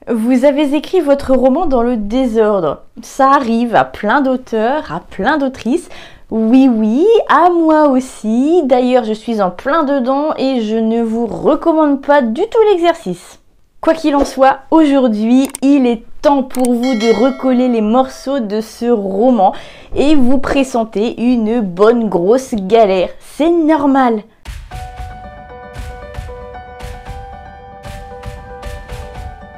Vous avez écrit votre roman dans le désordre. Ça arrive à plein d'auteurs, à plein d'autrices. Oui, à moi aussi. D'ailleurs, je suis en plein dedans et je ne vous recommande pas du tout l'exercice. Quoi qu'il en soit, aujourd'hui, il est temps pour vous de recoller les morceaux de ce roman et vous pressentez une bonne grosse galère. C'est normal.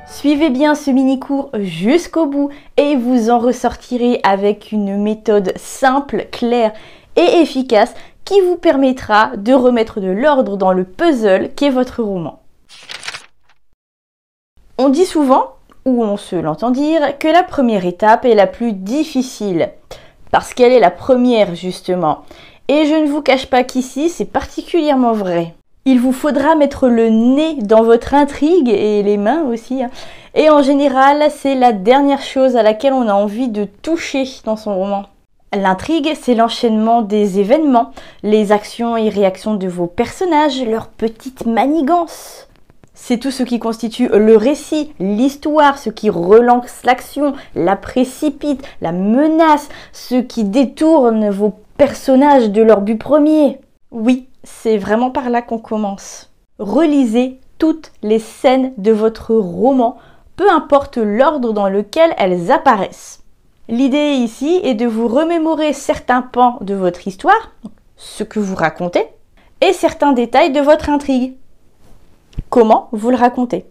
Suivez bien ce mini-cours jusqu'au bout et vous en ressortirez avec une méthode simple, claire et efficace qui vous permettra de remettre de l'ordre dans le puzzle qu'est votre roman. On dit souvent, ou on se l'entend dire, que la première étape est la plus difficile, parce qu'elle est la première justement. Et je ne vous cache pas qu'ici, c'est particulièrement vrai. Il vous faudra mettre le nez dans votre intrigue et les mains aussi. Et en général, c'est la dernière chose à laquelle on a envie de toucher dans son roman. L'intrigue, c'est l'enchaînement des événements, les actions et réactions de vos personnages, leurs petites manigances. C'est tout ce qui constitue le récit, l'histoire, ce qui relance l'action, la précipite, la menace, ce qui détourne vos personnages de leur but premier. Oui, c'est vraiment par là qu'on commence. Relisez toutes les scènes de votre roman, peu importe l'ordre dans lequel elles apparaissent. L'idée ici est de vous remémorer certains pans de votre histoire, ce que vous racontez, et certains détails de votre intrigue. Comment vous le racontez?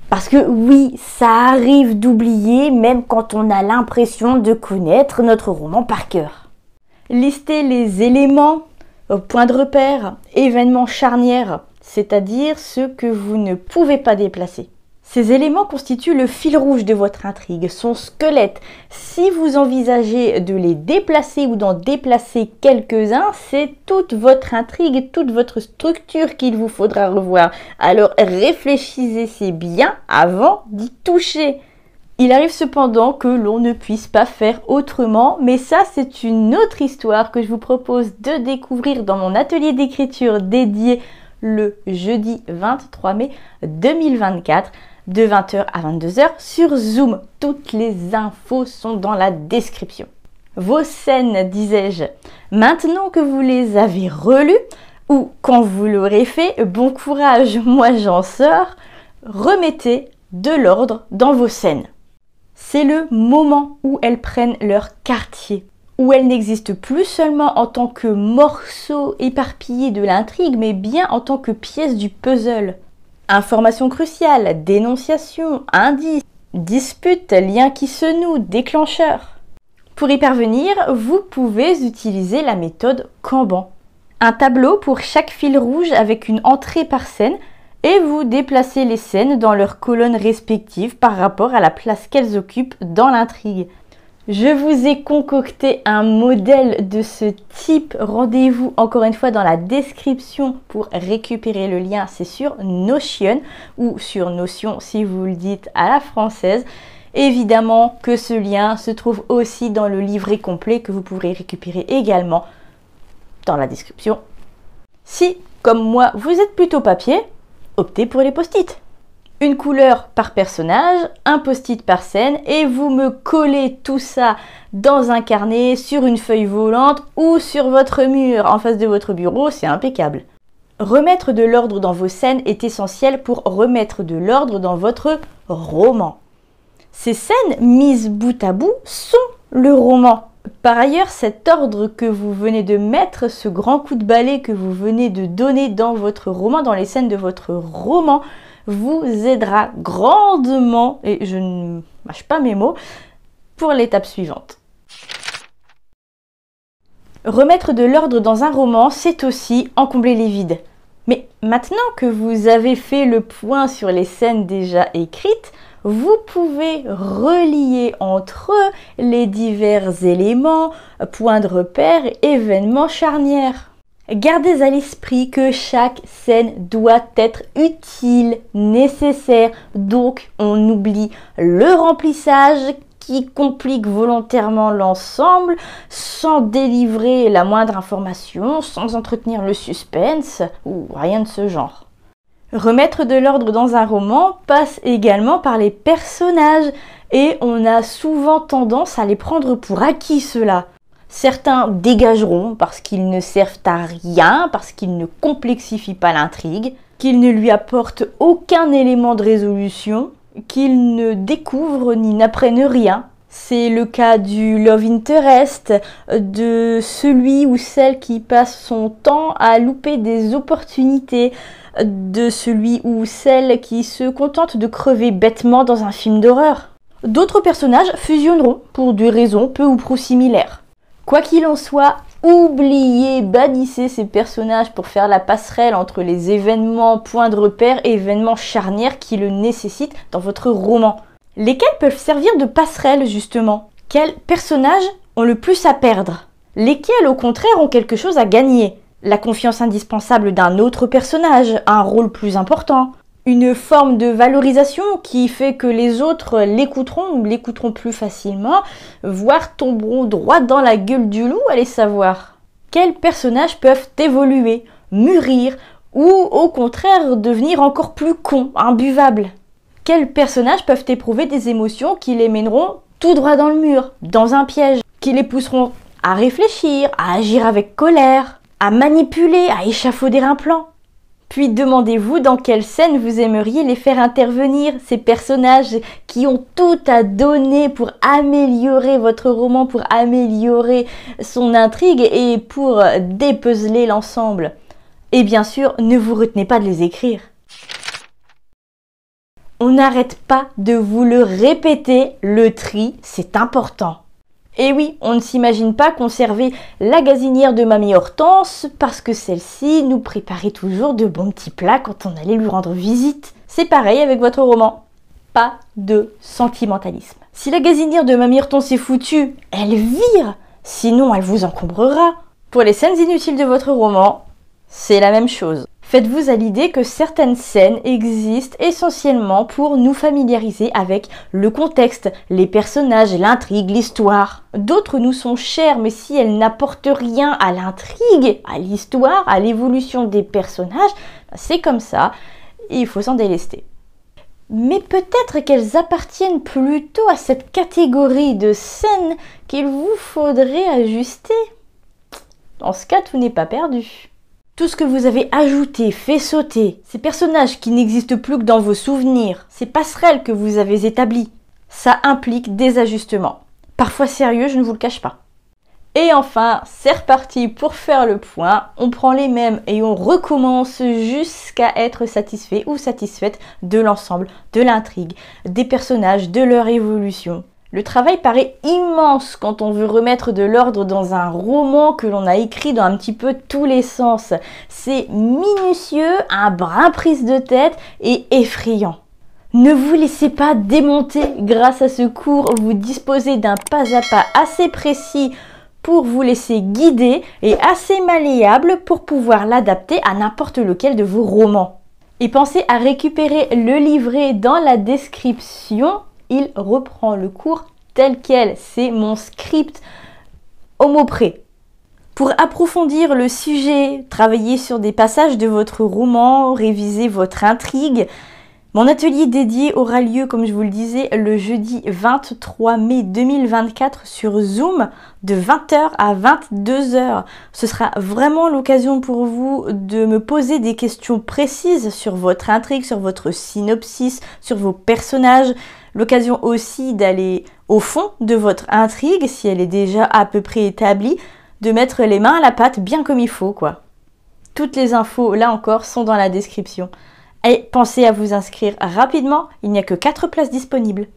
Parce que oui, ça arrive d'oublier même quand on a l'impression de connaître notre roman par cœur. Listez les éléments, points de repère, événements charnières, c'est-à-dire ceux que vous ne pouvez pas déplacer. Ces éléments constituent le fil rouge de votre intrigue, son squelette. Si vous envisagez de les déplacer ou d'en déplacer quelques-uns, c'est toute votre intrigue, toute votre structure qu'il vous faudra revoir. Alors réfléchissez bien avant d'y toucher. Il arrive cependant que l'on ne puisse pas faire autrement, mais ça c'est une autre histoire que je vous propose de découvrir dans mon atelier d'écriture dédié le jeudi 23 mai 2024 de 20h à 22h sur Zoom. Toutes les infos sont dans la description. Vos scènes, disais-je, maintenant que vous les avez relues ou quand vous l'aurez fait, bon courage, moi j'en sors, remettez de l'ordre dans vos scènes. C'est le moment où elles prennent leur quartier, où elles n'existent plus seulement en tant que morceaux éparpillés de l'intrigue, mais bien en tant que pièces du puzzle. Informations cruciales, dénonciations, indices, disputes, liens qui se nouent, déclencheurs. Pour y parvenir, vous pouvez utiliser la méthode Kanban. Un tableau pour chaque fil rouge avec une entrée par scène et vous déplacez les scènes dans leurs colonnes respectives par rapport à la place qu'elles occupent dans l'intrigue. Je vous ai concocté un modèle de ce type. Rendez-vous encore une fois dans la description pour récupérer le lien. C'est sur Notion ou sur Notion si vous le dites à la française. Évidemment que ce lien se trouve aussi dans le livret complet que vous pourrez récupérer également dans la description. Si, comme moi, vous êtes plutôt papier, optez pour les post-it. Une couleur par personnage, un post-it par scène et vous me collez tout ça dans un carnet, sur une feuille volante ou sur votre mur en face de votre bureau, c'est impeccable. Remettre de l'ordre dans vos scènes est essentiel pour remettre de l'ordre dans votre roman. Ces scènes mises bout à bout sont le roman. Par ailleurs, cet ordre que vous venez de mettre, ce grand coup de balai que vous venez de donner dans votre roman, dans les scènes de votre roman, vous aidera grandement, et je ne mâche pas mes mots, pour l'étape suivante. Remettre de l'ordre dans un roman, c'est aussi en combler les vides. Mais maintenant que vous avez fait le point sur les scènes déjà écrites, vous pouvez relier entre eux les divers éléments, points de repère, événements charnières. Gardez à l'esprit que chaque scène doit être utile, nécessaire, donc on oublie le remplissage qui complique volontairement l'ensemble sans délivrer la moindre information, sans entretenir le suspense ou rien de ce genre. Remettre de l'ordre dans un roman passe également par les personnages et on a souvent tendance à les prendre pour acquis ceux-là. Certains dégageront parce qu'ils ne servent à rien, parce qu'ils ne complexifient pas l'intrigue, qu'ils ne lui apportent aucun élément de résolution, qu'ils ne découvrent ni n'apprennent rien. C'est le cas du love interest, de celui ou celle qui passe son temps à louper des opportunités, de celui ou celle qui se contente de crever bêtement dans un film d'horreur. D'autres personnages fusionneront pour des raisons peu ou prou similaires. Quoi qu'il en soit, oubliez, bannissez ces personnages pour faire la passerelle entre les événements points de repère et événements charnières qui le nécessitent dans votre roman. Lesquels peuvent servir de passerelle justement? Quels personnages ont le plus à perdre? Lesquels au contraire ont quelque chose à gagner? La confiance indispensable d'un autre personnage, un rôle plus important, une forme de valorisation qui fait que les autres l'écouteront ou l'écouteront plus facilement, voire tomberont droit dans la gueule du loup, allez savoir. Quels personnages peuvent évoluer, mûrir ou au contraire devenir encore plus cons, imbuvables? Quels personnages peuvent éprouver des émotions qui les mèneront tout droit dans le mur, dans un piège, qui les pousseront à réfléchir, à agir avec colère, à manipuler, à échafauder un plan? Puis demandez-vous dans quelle scène vous aimeriez les faire intervenir, ces personnages qui ont tout à donner pour améliorer votre roman, pour améliorer son intrigue et pour dépuceler l'ensemble. Et bien sûr, ne vous retenez pas de les écrire. On n'arrête pas de vous le répéter, le tri, c'est important. Et oui, on ne s'imagine pas conserver la gazinière de Mamie Hortense parce que celle-ci nous préparait toujours de bons petits plats quand on allait lui rendre visite. C'est pareil avec votre roman. Pas de sentimentalisme. Si la gazinière de Mamie Hortense est foutue, elle vire, sinon elle vous encombrera. Pour les scènes inutiles de votre roman, c'est la même chose. Faites-vous à l'idée que certaines scènes existent essentiellement pour nous familiariser avec le contexte, les personnages, l'intrigue, l'histoire. D'autres nous sont chères, mais si elles n'apportent rien à l'intrigue, à l'histoire, à l'évolution des personnages, c'est comme ça, et il faut s'en délester. Mais peut-être qu'elles appartiennent plutôt à cette catégorie de scènes qu'il vous faudrait ajuster. Dans ce cas, tout n'est pas perdu. Tout ce que vous avez ajouté, fait sauter, ces personnages qui n'existent plus que dans vos souvenirs, ces passerelles que vous avez établies, ça implique des ajustements. Parfois sérieux, je ne vous le cache pas. Et enfin, c'est reparti pour faire le point. On prend les mêmes et on recommence jusqu'à être satisfait ou satisfaite de l'ensemble, de l'intrigue, des personnages, de leur évolution. Le travail paraît immense quand on veut remettre de l'ordre dans un roman que l'on a écrit dans un petit peu tous les sens. C'est minutieux, un brin prise de tête et effrayant. Ne vous laissez pas démonter grâce à ce cours, vous disposez d'un pas à pas assez précis pour vous laisser guider et assez malléable pour pouvoir l'adapter à n'importe lequel de vos romans. Et pensez à récupérer le livret dans la description. Il reprend le cours tel quel, c'est mon script au mot près. Pour approfondir le sujet, travailler sur des passages de votre roman, réviser votre intrigue, mon atelier dédié aura lieu, comme je vous le disais, le jeudi 23 mai 2024 sur Zoom de 20h à 22h. Ce sera vraiment l'occasion pour vous de me poser des questions précises sur votre intrigue, sur votre synopsis, sur vos personnages. L'occasion aussi d'aller au fond de votre intrigue, si elle est déjà à peu près établie, de mettre les mains à la pâte bien comme il faut, quoi. Toutes les infos, là encore, sont dans la description. Et pensez à vous inscrire rapidement, il n'y a que 4 places disponibles.